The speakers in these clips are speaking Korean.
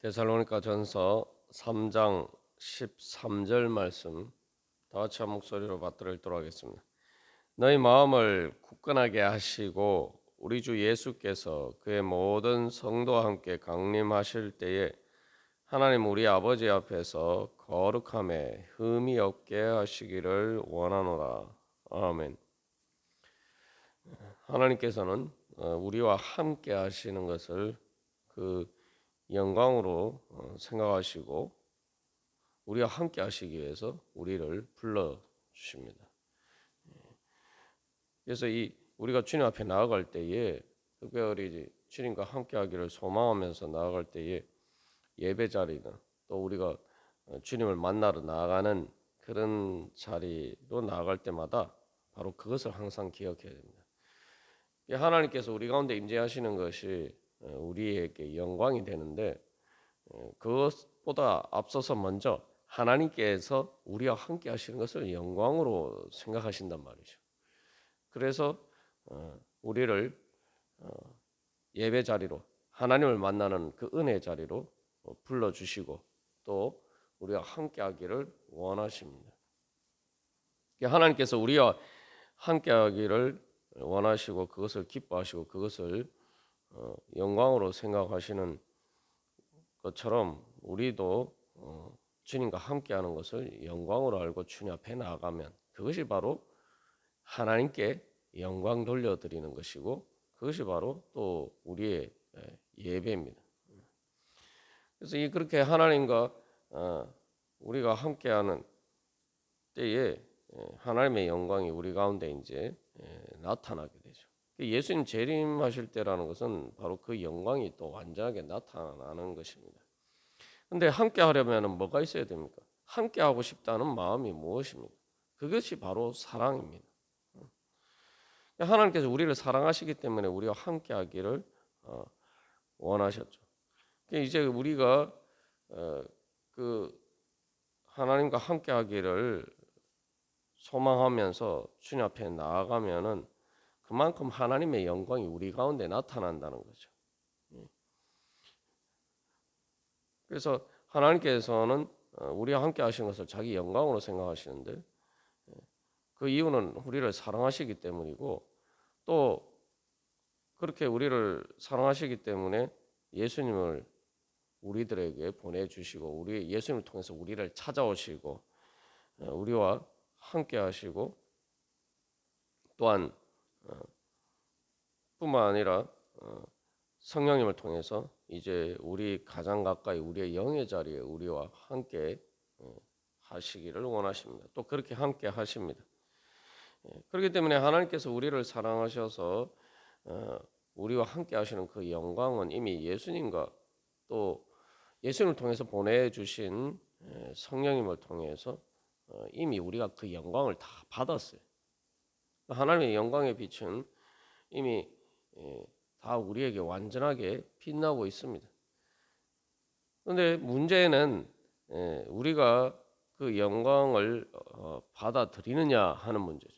데살로니가 전서 3장 13절 말씀 다 같이 한 목소리로 받들어 읽도록 하겠습니다. 너희 마음을 굳건하게 하시고 우리 주 예수께서 그의 모든 성도와 함께 강림하실 때에 하나님 우리 아버지 앞에서 거룩함에 흠이 없게 하시기를 원하노라. 아멘. 하나님께서는 우리와 함께 하시는 것을 그 영광으로 생각하시고 우리와 함께 하시기 위해서 우리를 불러 주십니다. 그래서 우리가 주님 앞에 나아갈 때에 특별히 주님과 함께 하기를 소망하면서 나아갈 때에 예배 자리는 또 우리가 주님을 만나러 나아가는 그런 자리로 나아갈 때마다 바로 그것을 항상 기억해야 됩니다. 하나님께서 우리 가운데 임재하시는 것이 우리에게 영광이 되는데 그것보다 앞서서 먼저 하나님께서 우리와 함께 하시는 것을 영광으로 생각하신단 말이죠. 그래서 우리를 예배 자리로 하나님을 만나는 그 은혜 자리로 불러주시고 또 우리와 함께 하기를 원하십니다. 하나님께서 우리와 함께 하기를 원하시고 그것을 기뻐하시고 그것을 영광으로 생각하시는 것처럼 우리도 주님과 함께하는 것을 영광으로 알고 주님 앞에 나아가면 그것이 바로 하나님께 영광 돌려드리는 것이고 그것이 바로 또 우리의 예배입니다. 그래서 그렇게 하나님과 우리가 함께하는 때에 하나님의 영광이 우리 가운데 이제 나타나게 되죠. 예수님 재림하실 때라는 것은 바로 그 영광이 또 완전하게 나타나는 것입니다. 근데 함께 하려면 뭐가 있어야 됩니까? 함께 하고 싶다는 마음이 무엇입니까? 그것이 바로 사랑입니다. 하나님께서 우리를 사랑하시기 때문에 우리와 함께 하기를 원하셨죠. 이제 우리가 그 하나님과 함께 하기를 소망하면서 주님 앞에 나아가면은 그만큼 하나님의 영광이 우리 가운데 나타난다는 거죠. 그래서 하나님께서는 우리와 함께 하시는 것을 자기 영광으로 생각하시는데 그 이유는 우리를 사랑하시기 때문이고 또 그렇게 우리를 사랑하시기 때문에 예수님을 우리들에게 보내주시고 우리 예수님을 통해서 우리를 찾아오시고 우리와 함께 하시고 또한 뿐만 아니라 성령님을 통해서 이제 우리 가장 가까이 우리의 영의 자리에 우리와 함께 하시기를 원하십니다. 또 그렇게 함께 하십니다. 그렇기 때문에 하나님께서 우리를 사랑하셔서 우리와 함께 하시는 그 영광은 이미 예수님과 또 예수님을 통해서 보내주신 성령님을 통해서 이미 우리가 그 영광을 다 받았어요. 하나님의 영광의 빛은 이미 다 우리에게 완전하게 빛나고 있습니다. 그런데 문제는 우리가 그 영광을 받아들이느냐 하는 문제죠.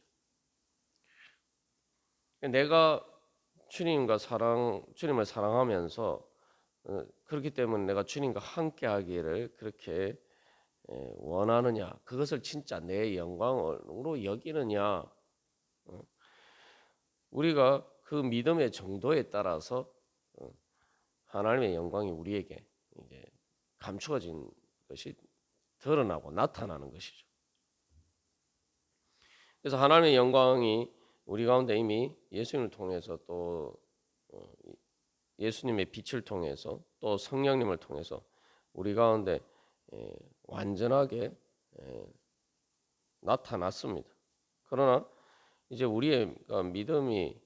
내가 주님을 사랑하면서 그렇기 때문에 내가 주님과 함께하기를 그렇게 원하느냐, 그것을 진짜 내 영광으로 여기느냐, 우리가 그 믿음의 정도에 따라서 하나님의 영광이 우리에게 이제 감추어진 것이 드러나고 나타나는 것이죠. 그래서 하나님의 영광이 우리 가운데 이미 예수님을 통해서 또 예수님의 빛을 통해서 또 성령님을 통해서 우리 가운데 완전하게 나타났습니다. 그러나 이제 우리의 믿음이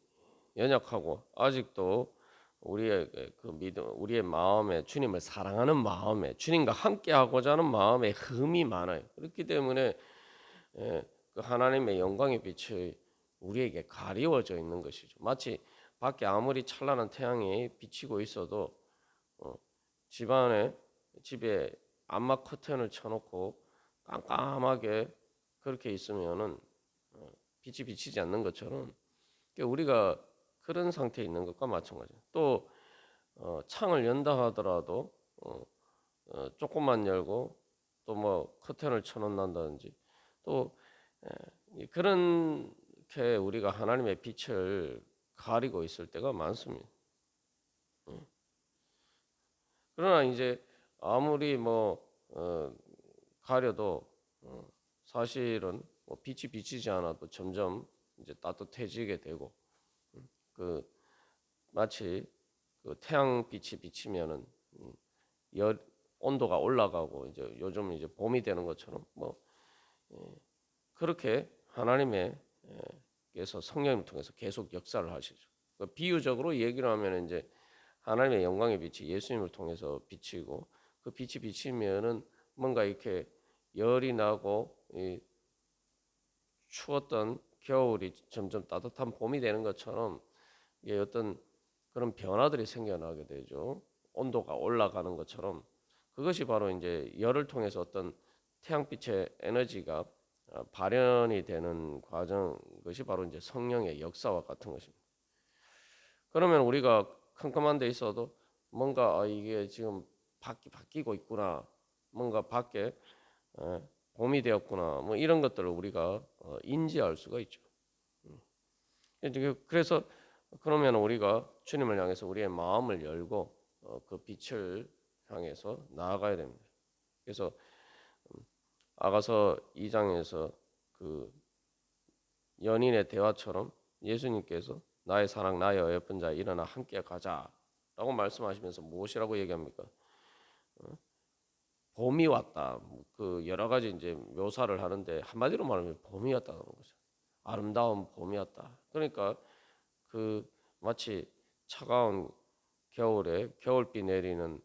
연약하고 아직도 우리의 그 믿음, 우리의 마음에 주님을 사랑하는 마음에 주님과 함께하고자 하는 마음에 흠이 많아요. 그렇기 때문에 그 하나님의 영광의 빛이 우리에게 가리워져 있는 것이죠. 마치 밖에 아무리 찬란한 태양이 비치고 있어도 집에 암막 커튼을 쳐놓고 깜깜하게 그렇게 있으면은 빛이 비치지 않는 것처럼 우리가 그런 상태에 있는 것과 마찬가지예요. 또 창을 연다 하더라도 조금만 열고 또 뭐 커튼을 쳐놓는다든지 또 그렇게 우리가 하나님의 빛을 가리고 있을 때가 많습니다. 그러나 이제 아무리 뭐 가려도 사실은 뭐 빛이 비치지 않아도 점점 이제 따뜻해지게 되고 그 마치 그 태양빛이 비치면은 열 온도가 올라가고 이제 요즘 이제 봄이 되는 것처럼 뭐 그렇게 하나님의 께서 성령을 통해서 계속 역사를 하시죠. 그 비유적으로 얘기를 하면 이제 하나님의 영광의 빛이 예수님을 통해서 비치고 그 빛이 비치면은 뭔가 이렇게 열이 나고 이 추웠던 겨울이 점점 따뜻한 봄이 되는 것처럼 이게 어떤 그런 변화들이 생겨나게 되죠. 온도가 올라가는 것처럼 그것이 바로 이제 열을 통해서 어떤 태양빛의 에너지가 발현이 되는 과정, 것이 바로 이제 성령의 역사와 같은 것입니다. 그러면 우리가 컴컴한 데 있어도 뭔가 이게 지금 바뀌고 있구나, 뭔가 밖에 봄이 되었구나, 뭐 이런 것들을 우리가 인지할 수가 있죠. 그래서 그러면 우리가 주님을 향해서 우리의 마음을 열고 그 빛을 향해서 나아가야 됩니다. 그래서 아가서 2장에서 그 연인의 대화처럼 예수님께서 나의 사랑 나의 어여쁜 자 일어나 함께 가자라고 말씀하시면서 무엇이라고 얘기합니까? 봄이 왔다. 그 여러 가지 이제 묘사를 하는데 한마디로 말하면 봄이 왔다는 거죠. 아름다운 봄이 왔다. 그러니까 그 마치 차가운 겨울에 겨울비 내리는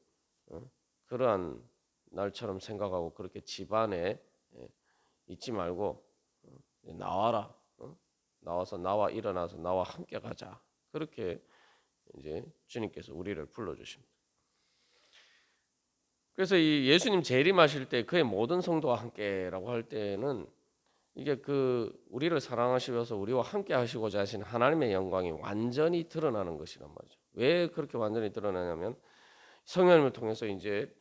그러한 날처럼 생각하고 그렇게 집안에 있지 말고 나와라. 나와서 나와 일어나서 나와 함께 가자. 그렇게 이제 주님께서 우리를 불러주십니다. 그래서 이 예수님 재림하실 때 그의 모든 성도와 함께라고 할 때는 이게 그 우리를 사랑하시면서 우리와 함께 하시고자 하신 하나님의 영광이 완전히 드러나는 것이란 말이죠. 왜 그렇게 완전히 드러나냐면 성령님을 통해서 이제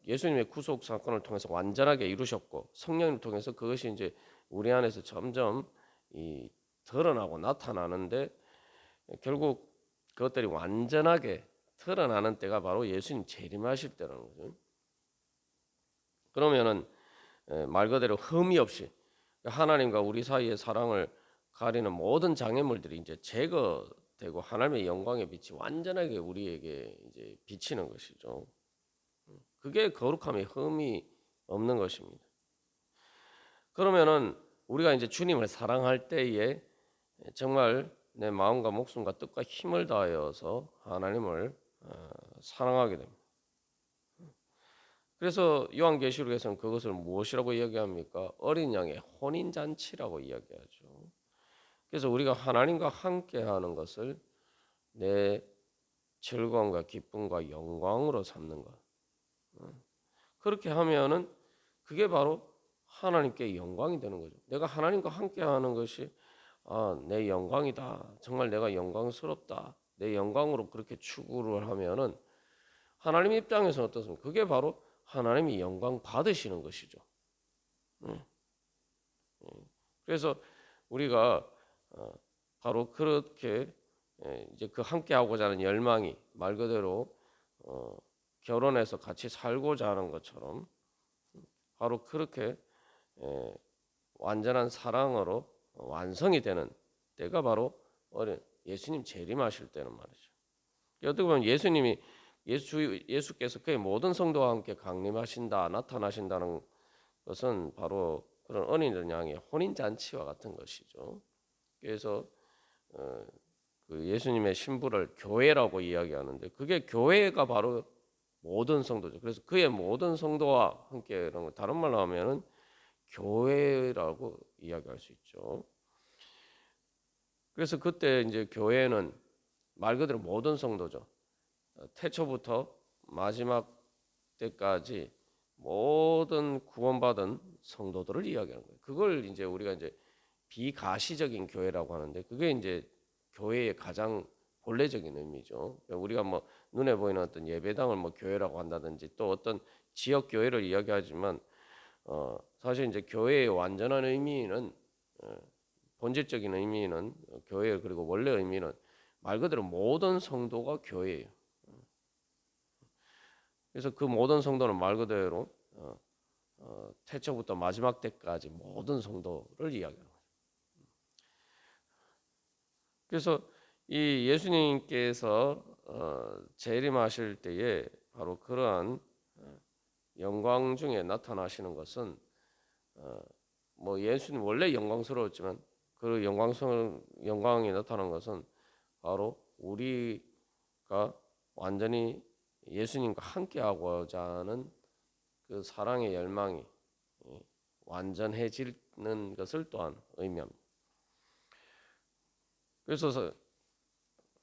예수님의 구속 사건을 통해서 완전하게 이루셨고 성령님을 통해서 그것이 이제 우리 안에서 점점 이 드러나고 나타나는데 결국 그것들이 완전하게 드러나는 때가 바로 예수님 재림하실 때라는 거죠. 그러면은 말 그대로 흠이 없이 하나님과 우리 사이의 사랑을 가리는 모든 장애물들이 이제 제거되고 하나님의 영광의 빛이 완전하게 우리에게 이제 비치는 것이죠. 그게 거룩함의 흠이 없는 것입니다. 그러면은 우리가 이제 주님을 사랑할 때에 정말 내 마음과 목숨과 뜻과 힘을 다하여서 하나님을 사랑하게 됩니다. 그래서 요한계시록에서는 그것을 무엇이라고 이야기합니까? 어린 양의 혼인 잔치라고 이야기하죠. 그래서 우리가 하나님과 함께하는 것을 내 즐거움과 기쁨과 영광으로 삼는 것. 그렇게 하면은 그게 바로 하나님께 영광이 되는 거죠. 내가 하나님과 함께하는 것이 내 영광이다. 정말 내가 영광스럽다. 내 영광으로 그렇게 추구를 하면은 하나님 입장에서는 어떻습니까? 그게 바로 하나님이 영광 받으시는 것이죠. 그래서 우리가 바로 그렇게 이제 그 함께 하고자 하는 열망이 말 그대로 결혼해서 같이 살고자 하는 것처럼 바로 그렇게 완전한 사랑으로 완성이 되는 때가 바로 예수님 재림하실 때는 말이죠. 어떻게 보면 예수께서 그의 모든 성도와 함께 강림하신다 나타나신다는 것은 바로 그런 어린이를 향해 혼인 잔치와 같은 것이죠. 그래서 그 예수님의 신부를 교회라고 이야기하는데 그게 교회가 바로 모든 성도죠. 그래서 그의 모든 성도와 함께 이런 거 다른 말로 하면은 교회라고 이야기할 수 있죠. 그래서 그때 이제 교회는 말 그대로 모든 성도죠. 태초부터 마지막 때까지 모든 구원받은 성도들을 이야기하는 거예요. 그걸 이제 우리가 이제 비가시적인 교회라고 하는데 그게 이제 교회의 가장 본래적인 의미죠. 우리가 뭐 눈에 보이는 어떤 예배당을 뭐 교회라고 한다든지 또 어떤 지역 교회를 이야기하지만 사실 이제 교회의 완전한 의미는 본질적인 의미는 교회 그리고 원래 의미는 말 그대로 모든 성도가 교회예요. 그래서 그 모든 성도는 말 그대로 태초부터 마지막 때까지 모든 성도를 이야기하는 거예요. 그래서 이 예수님께서 재림하실 때에 바로 그러한 영광 중에 나타나시는 것은 뭐 예수님 원래 영광스러웠지만 그 영광이 나타난 것은 바로 우리가 완전히 예수님과 함께하고자 하는 그 사랑의 열망이 완전해지는 것을 또한 의미합니다. 그래서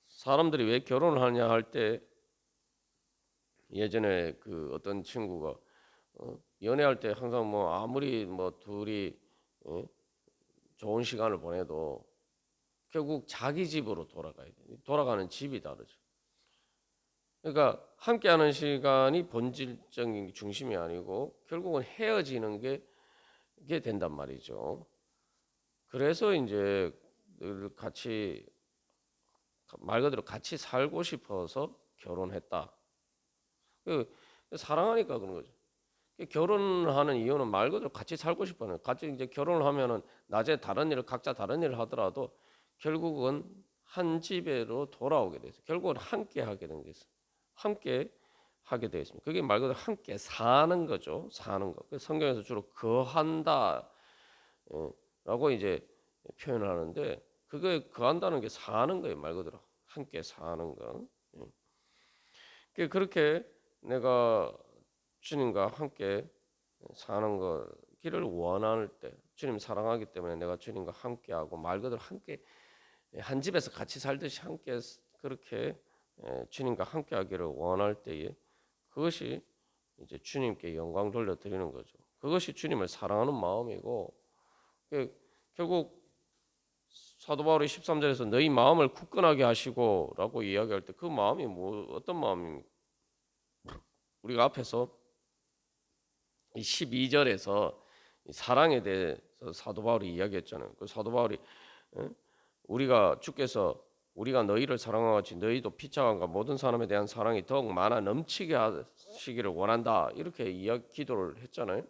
사람들이 왜 결혼을 하냐 할 때 예전에 그 어떤 친구가 연애할 때 항상 뭐 아무리 뭐 둘이 좋은 시간을 보내도 결국 자기 집으로 돌아가야 돼. 돌아가는 집이 다르죠. 그러니까 함께하는 시간이 본질적인 중심이 아니고 결국은 헤어지는 게 된단 말이죠. 그래서 이제 늘 같이 말 그대로 같이 살고 싶어서 결혼했다. 사랑하니까 그런 거죠. 결혼하는 이유는 말 그대로 같이 살고 싶어요. 같이 이제 결혼을 하면은 낮에 다른 일을 각자 다른 일을 하더라도 결국은 한 집에로 돌아오게 돼서 결국은 함께 하게 된 게 있어요. 함께 하게 되어 있습니다. 그게 말 그대로 함께 사는 거죠. 사는 거. 성경에서 주로 거한다 라고 이제 표현을 하는데 그게 거한다는 게 사는 거예요. 말 그대로 함께 사는 거. 그렇게 내가 주님과 함께 사는 거기를 원할 때 주님 사랑하기 때문에 내가 주님과 함께하고 말 그대로 함께 한 집에서 같이 살듯이 함께 그렇게 주님과 함께하기를 원할 때에 그것이 이제 주님께 영광 돌려드리는 거죠. 그것이 주님을 사랑하는 마음이고 결국 사도 바울이 13절에서 너희 마음을 굳건하게 하시고라고 이야기할 때 그 마음이 뭐 어떤 마음입니까? 우리가 앞에서 12절에서 사랑에 대해서 사도 바울이 이야기했잖아요. 그 사도 바울이 우리가 너희를 사랑하고 같이 너희도 피차간과 모든 사람에 대한 사랑이 더욱 많아 넘치게 하시기를 원한다. 이렇게 기도를 했잖아요.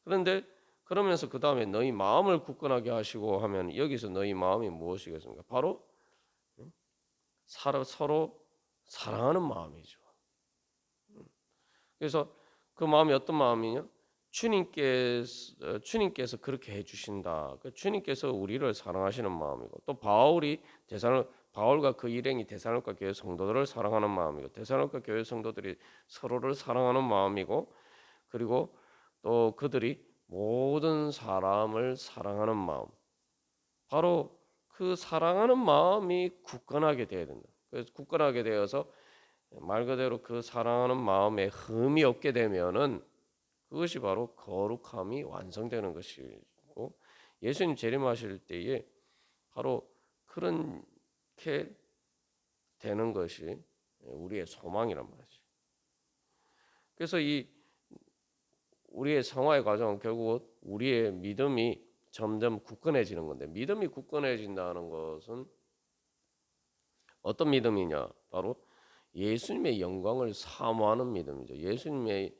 그런데 그러면서 그 다음에 너희 마음을 굳건하게 하시고 하면 여기서 너희 마음이 무엇이겠습니까? 바로 서로 사랑하는 마음이죠. 그래서 그 마음이 어떤 마음이냐? 주님께서 그렇게 해주신다. 주님께서 우리를 사랑하시는 마음이고 또 바울과 그 일행이 데살로니가 교회 성도들을 사랑하는 마음이고 데살로니가 교회 성도들이 서로를 사랑하는 마음이고 그리고 또 그들이 모든 사람을 사랑하는 마음. 바로 그 사랑하는 마음이 굳건하게 되어야 된다. 그래서 굳건하게 되어서 말 그대로 그 사랑하는 마음에 흠이 없게 되면은 그것이 바로 거룩함이 완성되는 것이고 예수님 재림하실 때에 바로 그렇게 되는 것이 우리의 소망이란 말이지. 그래서 이 우리의 성화의 과정은 결국 우리의 믿음이 점점 굳건해지는 건데 믿음이 굳건해진다는 것은 어떤 믿음이냐? 바로 예수님의 영광을 사모하는 믿음이죠. 예수님의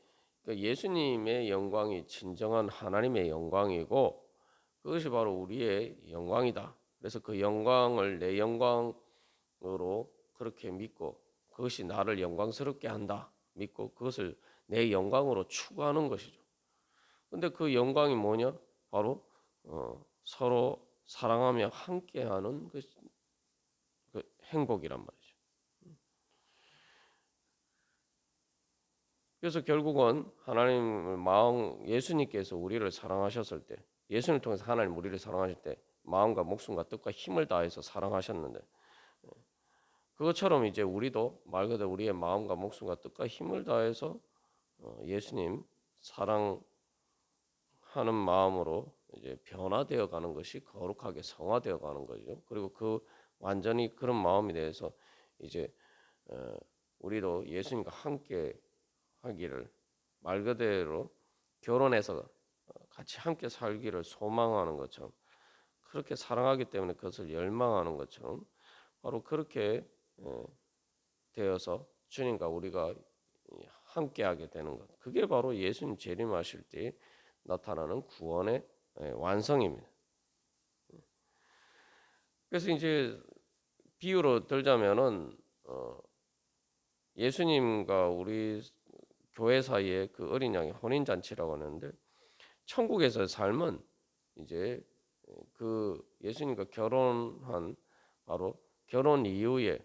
영광이 진정한 하나님의 영광이고 그것이 바로 우리의 영광이다. 그래서 그 영광을 내 영광으로 그렇게 믿고 그것이 나를 영광스럽게 한다. 믿고 그것을 내 영광으로 추구하는 것이죠. 근데 그 영광이 뭐냐? 바로 서로 사랑하며 함께하는 그 행복이란 말이죠. 그래서 결국은 예수님께서 우리를 사랑하셨을 때, 예수님을 통해서 하나님 우리를 사랑하실 때 마음과 목숨과 뜻과 힘을 다해서 사랑하셨는데 그것처럼 이제 우리도 말 그대로 우리의 마음과 목숨과 뜻과 힘을 다해서 예수님 사랑하는 마음으로 이제 변화되어 가는 것이 거룩하게 성화되어 가는 거죠. 그리고 그 완전히 그런 마음에 대해서 이제 우리도 예수님과 함께 하기를, 말 그대로 결혼해서 같이 함께 살기를 소망하는 것처럼, 그렇게 사랑하기 때문에 그것을 열망하는 것처럼 바로 그렇게 되어서 주님과 우리가 함께하게 되는 것, 그게 바로 예수님 재림하실 때 나타나는 구원의 완성입니다. 그래서 이제 비유로 들자면은 예수님과 우리 교회 사이에 그 어린 양의 혼인 잔치라고 하는데, 천국에서의 삶은 이제 그 예수님과 결혼한, 바로 결혼 이후에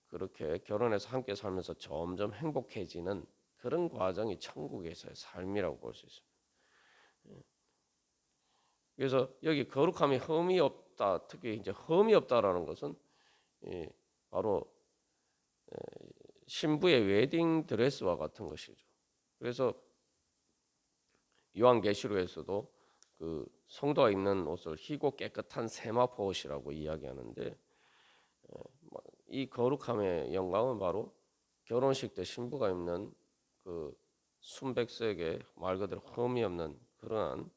그렇게 결혼해서 함께 살면서 점점 행복해지는 그런 과정이 천국에서의 삶이라고 볼 수 있습니다. 그래서 여기 거룩함이 흠이 없다, 특히 이제 흠이 없다라는 것은 바로 신부의 웨딩 드레스와 같은 것이죠. 그래서 요한계시록에서도 그 성도가 입는 옷을 희고 깨끗한 세마포 옷이라고 이야기하는데, 이 거룩함의 영광은 바로 결혼식 때 신부가 입는 그 순백색의 말 그대로 흠이 없는 그러한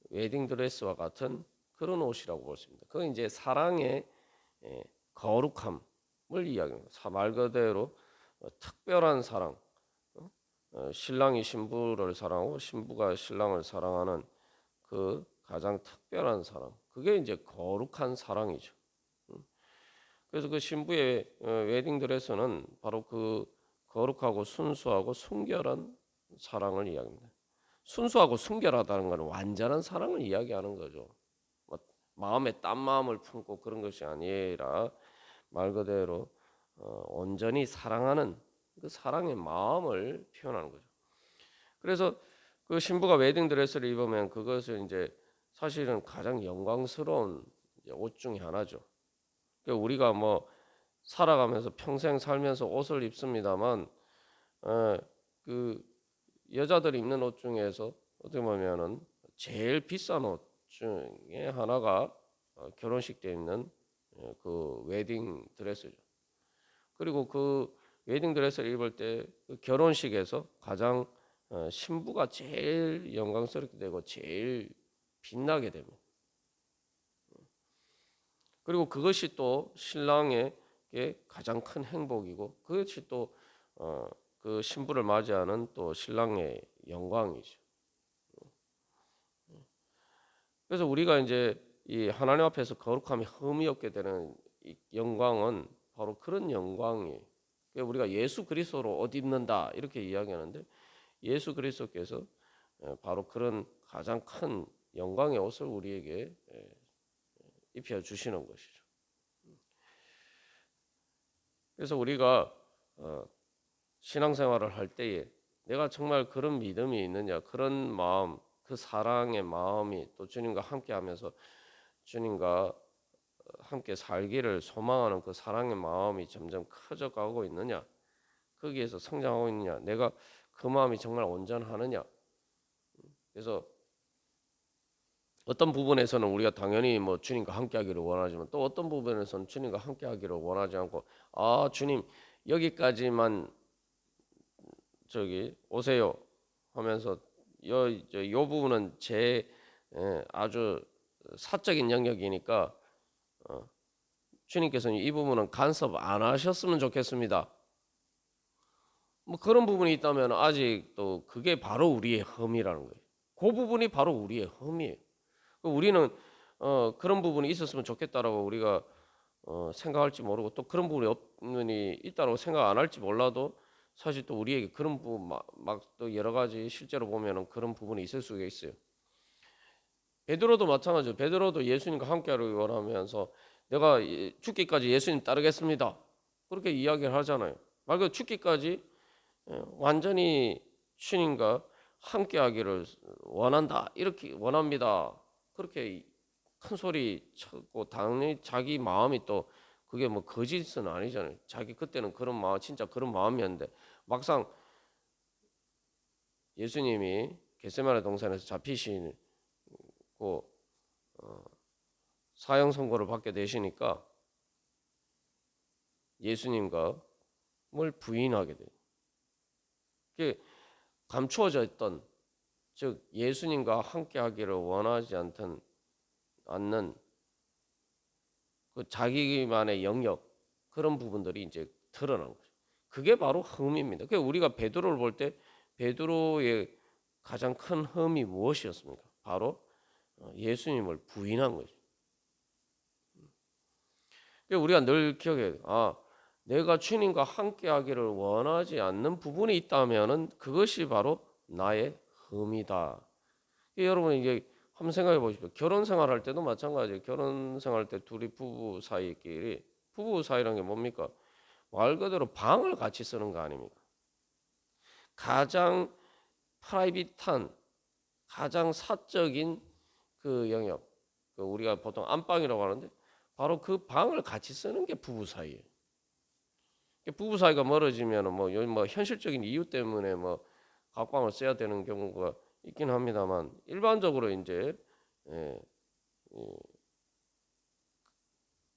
웨딩 드레스와 같은 그런 옷이라고 볼 수 있습니다. 그건 이제 사랑의 거룩함을 이야기합니다. 말 그대로 특별한 사랑, 신랑이 신부를 사랑하고 신부가 신랑을 사랑하는 그 가장 특별한 사랑, 그게 이제 거룩한 사랑이죠. 그래서 그 신부의 웨딩 드레스는 바로 그 거룩하고 순수하고 순결한 사랑을 이야기합니다. 순수하고 순결하다는 것은 완전한 사랑을 이야기하는 거죠. 뭐 마음에 딴 마음을 품고 그런 것이 아니라 말 그대로 온전히 사랑하는 그 사랑의 마음을 표현하는 거죠. 그래서 그 신부가 웨딩 드레스를 입으면 그것은 이제 사실은 가장 영광스러운 옷 중에 하나죠. 그러니까 우리가 뭐 살아가면서 평생 살면서 옷을 입습니다만, 그 여자들이 입는 옷 중에서 어떻게 보면은 제일 비싼 옷 중에 하나가 결혼식 때 입는 그 웨딩 드레스죠. 그리고 그 웨딩 드레스를 입을 때 그 결혼식에서 가장 신부가 제일 영광스럽게 되고 제일 빛나게 됩니다. 그리고 그것이 또 신랑에게 가장 큰 행복이고, 그것이 또 그 신부를 맞이하는 또 신랑의 영광이죠. 그래서 우리가 이제 이 하나님 앞에서 거룩함이 흠이 없게 되는 이 영광은 바로 그런 영광이에요. 그러니까 우리가 예수 그리스도로 옷 입는다 이렇게 이야기하는데, 예수 그리스도께서 바로 그런 가장 큰 영광의 옷을 우리에게 입혀 주시는 것이죠. 그래서 우리가 신앙생활을 할 때에 내가 정말 그런 믿음이 있느냐, 그런 마음, 그 사랑의 마음이 또 주님과 함께하면서 주님과 함께 살기를 소망하는 그 사랑의 마음이 점점 커져가고 있느냐, 거기에서 성장하고 있느냐, 내가 그 마음이 정말 온전하느냐. 그래서 어떤 부분에서는 우리가 당연히 뭐 주님과 함께하기를 원하지만, 또 어떤 부분에서는 주님과 함께하기를 원하지 않고, 아 주님 여기까지만 저기 오세요 하면서 요 부분은 제 아주 사적인 영역이니까 주님께서는 이 부분은 간섭 안 하셨으면 좋겠습니다. 뭐 그런 부분이 있다면 아직도 그게 바로 우리의 흠이라는 거예요. 그 부분이 바로 우리의 흠이에요. 우리는 그런 부분이 있었으면 좋겠다라고 우리가 생각할지 모르고, 또 그런 부분이 있다고 생각 안 할지 몰라도 사실 또 우리에게 그런 부분 막 또 여러 가지 실제로 보면은 그런 부분이 있을 수가 있어요. 베드로도 마찬가지죠. 베드로도 예수님과 함께하기를 원하면서 내가 죽기까지 예수님 따르겠습니다, 그렇게 이야기를 하잖아요. 말 그대로 죽기까지 완전히 주님과 함께하기를 원한다, 이렇게 원합니다, 그렇게 큰 소리 쳤고, 당연히 자기 마음이 또 그게 뭐 거짓은 아니잖아요. 자기 그때는 그런 마음, 진짜 그런 마음이었는데, 막상 예수님이 겟세마네 동산에서 잡히시고 사형 선고를 받게 되시니까 예수님과 부인하게 돼요. 그게 감추어져 있던, 즉 예수님과 함께하기를 원하지 않는 그 자기만의 영역, 그런 부분들이 이제 드러난 거죠. 그게 바로 흠입니다. 그러니까 우리가 베드로를 볼 때 베드로의 가장 큰 흠이 무엇이었습니까? 바로 예수님을 부인한 거죠. 그러니까 우리가 늘 기억해야 돼요. 내가 주님과 함께하기를 원하지 않는 부분이 있다면은 그것이 바로 나의 흠이다. 여러분 이제 한번 생각해 보십시오. 결혼 생활할 때도 마찬가지예요. 결혼 생활할 때 둘이 부부 사이라는 게 뭡니까? 말 그대로 방을 같이 쓰는 거 아닙니까? 가장 프라이빗한, 가장 사적인 그 영역, 그 우리가 보통 안방이라고 하는데 바로 그 방을 같이 쓰는 게 부부 사이예요. 부부 사이가 멀어지면 뭐 요즘 뭐 현실적인 이유 때문에 뭐 각방을 써야 되는 경우가 있긴 합니다만, 일반적으로 이제 예,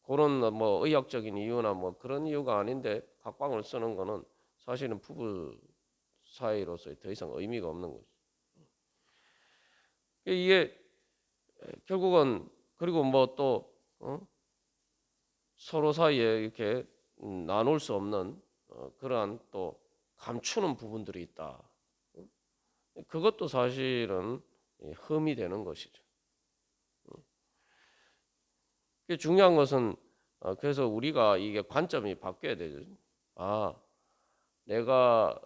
그런 뭐 의학적인 이유나 뭐 그런 이유가 아닌데 각방을 쓰는 거는 사실은 부부 사이로서의 더 이상 의미가 없는 거죠. 이게 결국은, 그리고 뭐 또 서로 사이에 이렇게 나눌 수 없는 그러한 또 감추는 부분들이 있다. 그것도 사실은 흠이 되는 것이죠. 중요한 것은 그래서 우리가 이게 관점이 바뀌어야 되죠. 내가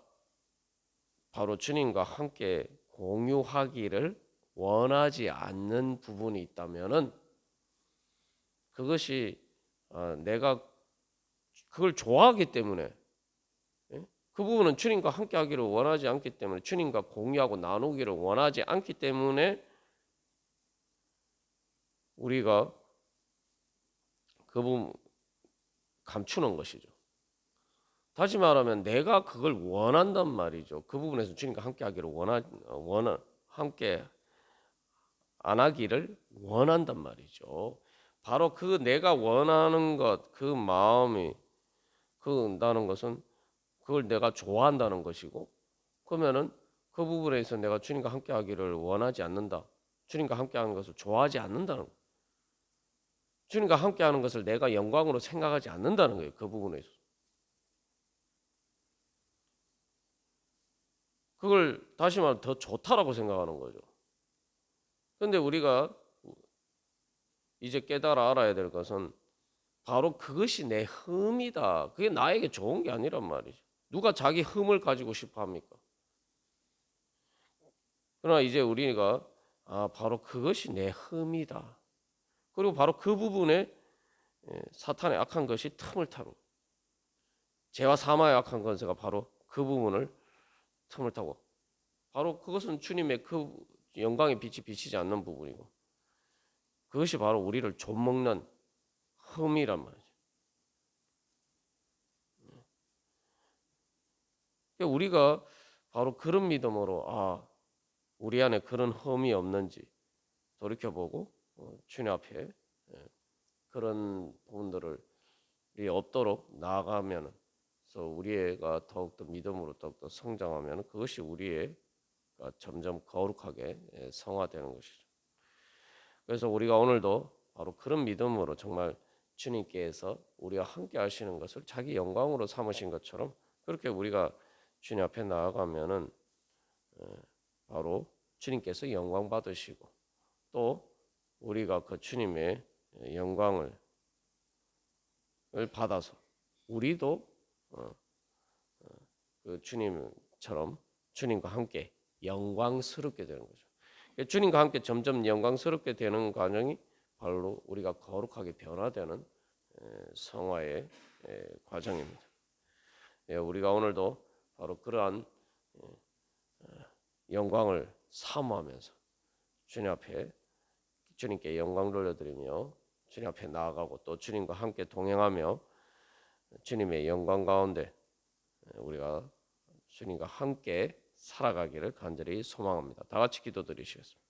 바로 주님과 함께 공유하기를 원하지 않는 부분이 있다면은 그것이 내가 그걸 좋아하기 때문에, 그 부분은 주님과 함께 하기를 원하지 않기 때문에, 주님과 공유하고 나누기를 원하지 않기 때문에 우리가 그 부분 감추는 것이죠. 다시 말하면 내가 그걸 원한단 말이죠. 그 부분에서 주님과 함께 하기를 함께 안 하기를 원한단 말이죠. 바로 그 내가 원하는 것, 그 마음이 나는 것은 그걸 내가 좋아한다는 것이고, 그러면은 그 부분에서 내가 주님과 함께 하기를 원하지 않는다. 주님과 함께 하는 것을 좋아하지 않는다는 거예요. 주님과 함께 하는 것을 내가 영광으로 생각하지 않는다는 거예요. 그 부분에서. 그걸 다시 말하면 더 좋다라고 생각하는 거죠. 그런데 우리가 이제 깨달아 알아야 될 것은 바로 그것이 내 흠이다. 그게 나에게 좋은 게 아니란 말이죠. 누가 자기 흠을 가지고 싶어 합니까? 그러나 이제 우리가 바로 그것이 내 흠이다. 그리고 바로 그 부분에 사탄의 악한 것이 틈을 타고, 죄와 사마의 악한 권세가 바로 그 부분을 틈을 타고, 바로 그것은 주님의 그 영광의 빛이 비치지 않는 부분이고, 그것이 바로 우리를 좀먹는 흠이란 말이죠. 그러니까 우리가 바로 그런 믿음으로 우리 안에 그런 흠이 없는지 돌이켜보고 주님 앞에 그런 부분들을 없도록 나아가면, 그래서 우리가 더욱더 믿음으로 더욱더 성장하면 그것이 우리의 점점 거룩하게 성화되는 것이죠. 그래서 우리가 오늘도 바로 그런 믿음으로 정말 주님께서 우리와 함께 하시는 것을 자기 영광으로 삼으신 것처럼 그렇게 우리가 주님 앞에 나아가면은 바로 주님께서 영광 받으시고, 또 우리가 그 주님의 영광을 받아서 우리도 그 주님처럼 주님과 함께 영광스럽게 되는 거죠. 주님과 함께 점점 영광스럽게 되는 과정이 바로 우리가 거룩하게 변화되는 성화의 과정입니다. 우리가 오늘도 바로 그러한 영광을 사모하면서 주님 앞에 주님께 영광 돌려드리며 주님 앞에 나아가고, 또 주님과 함께 동행하며 주님의 영광 가운데 우리가 주님과 함께 살아가기를 간절히 소망합니다. 다 같이 기도드리시겠습니다.